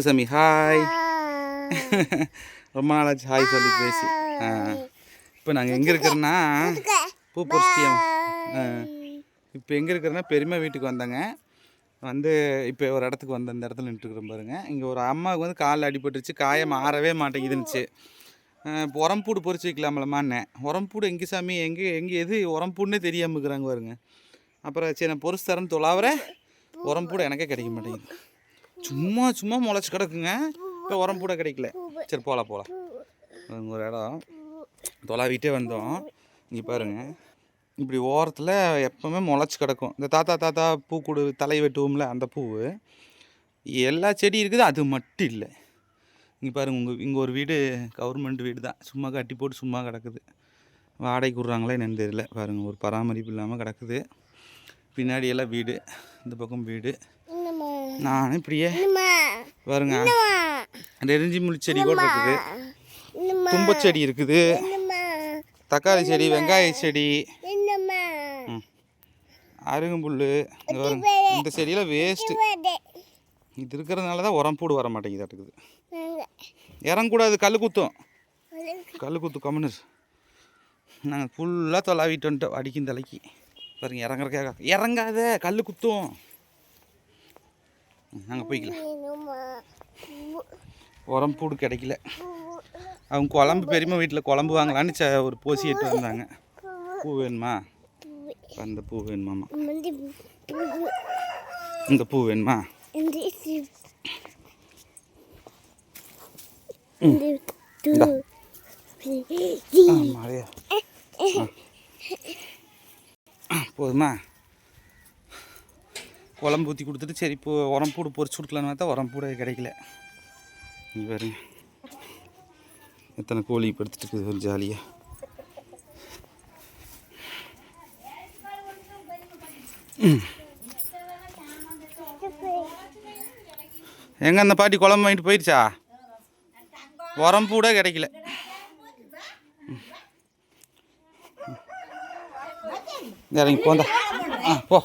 சாமி ஹாய். ரொம்ப நாளாச்சு ஹாய் சொல்லி பேசி. இப்போ நாங்கள் எங்கே இருக்கிறோன்னா பூ பொறிச்சிட்டியம். இப்போ எங்கே இருக்கிறோன்னா பெரியம்மா வீட்டுக்கு வந்தாங்க. வந்து இப்போ ஒரு இடத்துக்கு வந்து அந்த இடத்துல நின்றுக்கிறோம் பாருங்கள். இங்கே ஒரு அம்மாவுக்கு வந்து காலில் அடிபட்டுருச்சு, காயம் மாறவே மாட்டேங்குதுன்னுச்சு. உரம்பூடு பொறிச்சு வைக்கலாமலமான்னே. உரம்பூடு எங்கே சாமி எங்கே எது உரம்பூடுன்னே தெரியாமல் இருக்கிறாங்க பாருங்க. அப்புறம் சரி நான் பொறிச்சு தரேன்னு தொலாவுறேன். உரம்பூடு எனக்கே கிடைக்க மாட்டேங்குது. சும்மா சும்மா முளைச்சி கிடக்குங்க. இப்போ உரம்பூட கிடைக்கல. சரி போகலாம் ஒரு இடம் தொலாவிட்டே வந்தோம். இங்கே பாருங்கள், இப்படி ஓரத்தில் எப்போவுமே முளைச்சி கிடக்கும். இந்த தாத்தா பூ கொடு தலை வெட்டுவோம்ல அந்த பூ. எல்லா செடி இருக்குது, அது மட்டும் இல்லை. இங்கே பாருங்கள், இங்கே ஒரு வீடு கவர்மெண்ட் வீடு தான், சும்மா கட்டி போட்டு சும்மா கிடக்குது. வாடகைக்கு விட்றாங்களே என்னன்னு தெரியல. பாருங்கள், ஒரு பராமரிப்பு இல்லாமல் கிடக்குது. பின்னாடி எல்லாம் வீடு, இந்த பக்கம் வீடு. நானும் இப்படியே பாருங்க, நெருஞ்சி முள் செடி கூட இருக்குது, தும்பச்செடி இருக்குது, தக்காளி செடி, வெங்காய செடி, அருகம்புல். இந்த செடியெல்லாம் வேஸ்ட்டு. இது இருக்கிறதுனால தான் உரம்பூடு வர மாட்டேங்குது. இருக்குது இறங்கக்கூடாது, கல் குத்தும் கம்முன்னு. நாங்கள் ஃபுல்லாக தொலாவிட்டு வந்துட்டோம் அடிக்கும் தலைக்கு. பாருங்க, இறங்குறக்காக இறங்காத, கல் குத்தும். நாங்கள் போய்க்கலாம். உரம்பூடு கிடைக்கல. அவங்க குழம்பு பெரியம்மா வீட்டில் குழம்பு வாங்கலான்னு ஒரு போசி எட்டு வந்தாங்க. பூ வேணுமா? அந்த பூ வேணுமாம்மா? இந்த பூ வேணுமா? போதுமா? குழம்பு ஊற்றி கொடுத்துட்டு சரி இப்போ உரம்பூடு பொறிச்சு கொடுக்கலான்னு பார்த்தா உரம்பூடு கிடைக்கல. நீ பாருங்க, எத்தனை கோழி படுத்துட்டு இருக்குது ஒரு ஜாலியாக. எங்கே அந்த பாட்டி குழம்பு வாங்கிட்டு போயிடுச்சா? உரம்பூட கிடைக்கல. இறங்கி போந்தா. போ.